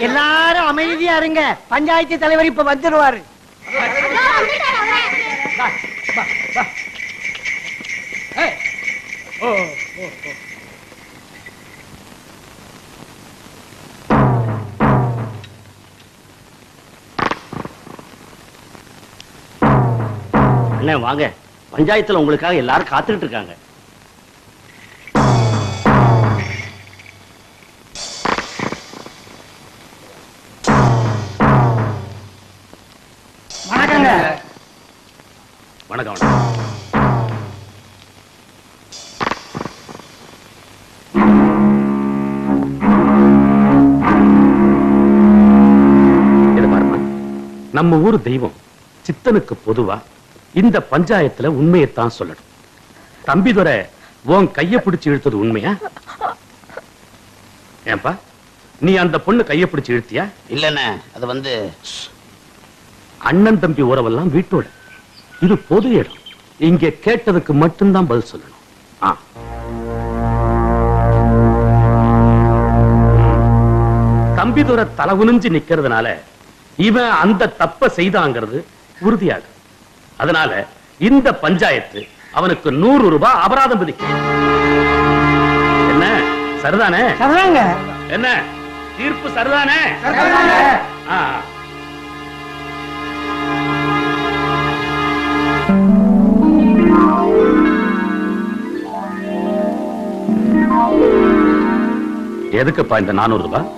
எல்லாரும் அமைதியா இருங்க. பஞ்சாயத்து தலைவர் இப்ப வந்துருவாரு. அண்ணே வாங்க, பஞ்சாயத்துல உங்களுக்காக எல்லாரும் காத்துக்கிட்டு இருக்காங்க. வணக்கங்க. வணக்கம். இது பாருமா, நம்ம ஊரு தெய்வம் சித்தனுக்கு பொதுவா இந்த பஞ்சாயத்துல உண்மையைத்தான் சொல்லணும். தம்பிதுரை உன் கைய பிடிச்சு இழுத்தது உண்மையா? ஏன்பா, நீ அந்த பொண்ணு கைய பிடிச்சு இழுத்தியா? இல்லண்ணே, அது வந்து அண்ணன் தம்பி உறவெல்லாம் வீட்டோட, இது பொது இடம். இங்க கேட்டதுக்கு மட்டும்தான் பதில் சொல்லணும். தம்பிதுரை தலகுனிஞ்சு நிக்கிறதுனால இவன் அந்த தப்ப செய்தாங்கிறது உறுதியாகும். அதனால இந்த பஞ்சாயத்து அவனுக்கு 100 ரூபாய் அபராதம் விதிக்கும். என்ன சரிதானே? என்ன தீர்ப்பு சரிதானே? எதுக்குப்பா இந்த 400 ரூபாய்?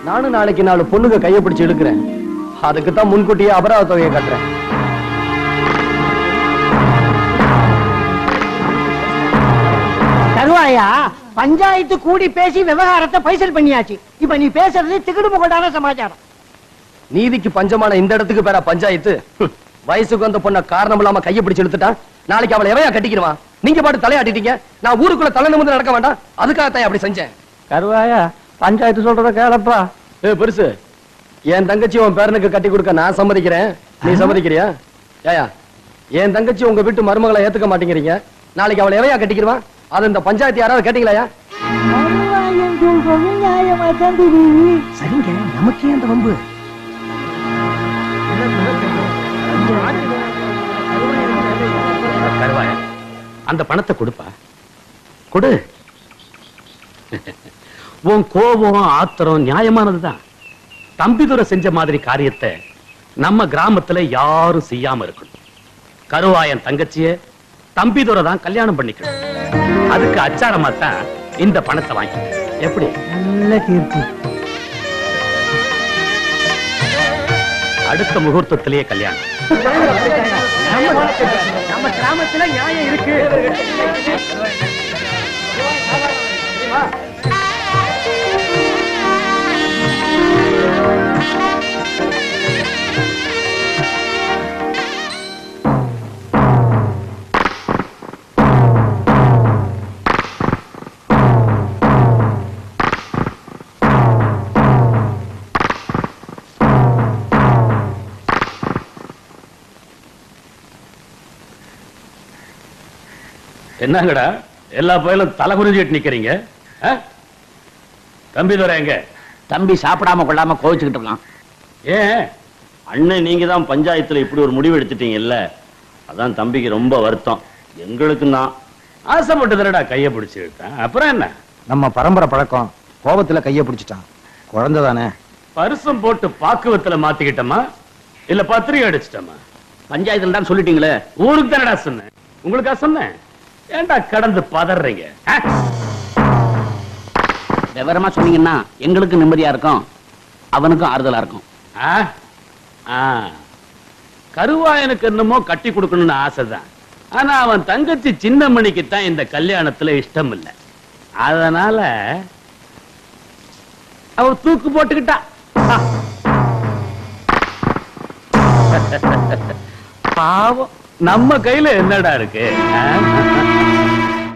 நானும் நாளைக்கு 4 பொண்ணுங்க கையை பிடிச்சு இழுக்கிறேன். அதுக்குத்தான் முன்கூட்டியே அபராத தொகையை கட்டுறேன். தருவாயா, பஞ்சாயத்து கூடி பேசி விவகாரத்தை பைசல் பண்ணியாச்சு. இப்ப நீ பேசுறது திகுடு முகடான சமாச்சாரம். நீதிக்கு பஞ்சமான இந்த இடத்துக்கு பேரா பஞ்சாயத்து? வயசுக்கு வந்த பொண்ண காரணம் இல்லாம கையை பிடிச்சு இழுத்துட்டான். நாளைக்கு அவளை எவையா கட்டிக்கிறவான்? நீங்க பாட்டு தலையாட்டிட்டீங்க. நான் ஊருக்குள்ள தலை நிமிர்ந்து நடக்க வேண்டாம், அதுக்காகத்தான் அப்படி செஞ்சேன். கருவாயா, பஞ்சாயத்து சொல்றத கேளப்பா. பெருசு, என் தங்கச்சி உன் பேரனுக்கு கட்டி கொடுக்க நான் சம்மதிக்கிறேன். நீ சம்மதிக்கிறியா? ஏயா, என் தங்கச்சி உங்க வீட்டு மருமகளை ஏத்துக்க மாட்டேங்கிறீங்க. நாளைக்கு அவளை எவையா கட்டிக்கிறவான்? அது இந்த பஞ்சாயத்து யாராவது கேட்டீங்களா? சரிங்க, நமக்கே அந்த வம்பு. கருவாயா, அந்த பணத்தை கொடுப்பா, கொடு. உன் கோபம் ஆத்திரம் நியாயமானதுதான். தம்பிதுரை செஞ்ச மாதிரி காரியத்தை நம்ம கிராமத்துல யாரும் செய்யாம இருக்கணும். கருவாயன் தங்கச்சிய தம்பிதுரை தான் கல்யாணம் பண்ணிக்கணும். அதுக்கு அச்சாரமா தான் இந்த பணத்தை வாங்கி. எப்படி? நல்ல தீர்ப்பு. அடுத்த முகூர்த்தத்திலேயே கல்யாணம். நம்ம கிராமத்துல நியாயம் இருக்கு. என்னங்கடா எல்லா பயிலும் தலை குறிஞ்சிட்டு நிக்கிறீங்க? தம்பிதுரை எங்க? தம்பி சாப்பிடாம கொள்ளாம கோவிச்சுக்கிட்டு இருக்கான். ஏன் அண்ணன் நீங்க தான் பஞ்சாயத்துல இப்படி ஒரு முடிவு எடுத்துட்டீங்கல்ல, அதான் தம்பிக்கு ரொம்ப வருத்தம். எங்களுக்கு தான் ஆசைப்பட்டு தரடா கைய பிடிச்சு விட்டேன். அப்புறம் என்ன, நம்ம பரம்பரை பழக்கம். கோபத்துல கைய பிடிச்சிட்டான். குழந்தை தானே. பரிசம் போட்டு பாக்குவத்துல மாத்திக்கிட்டமா இல்ல பத்திரிகை அடிச்சிட்டமா? பஞ்சாயத்துல தான் சொல்லிட்டீங்களே. ஊருக்கு தானடா சொன்னேன், உங்களுக்கா சொன்னேன். ஏண்டா கடந்து பதறீங்க? விவரமா சொன்னீங்கன்னா எங்களுக்கு நிம்மதியா இருக்கும், அவனுக்கும் ஆறுதலா இருக்கும். கருவாயனுக்கு என்னமோ கட்டி கொடுக்கணும்னு ஆசைதான். ஆனா அவன் தங்கச்சி சின்னமணிக்கு தான் இந்த கல்யாணத்துல இஷ்டம் இல்லை. அதனால அவ தூக்கு போட்டுக்கிட்டா. பாவம், நம்ம கையில என்னடா இருக்கு?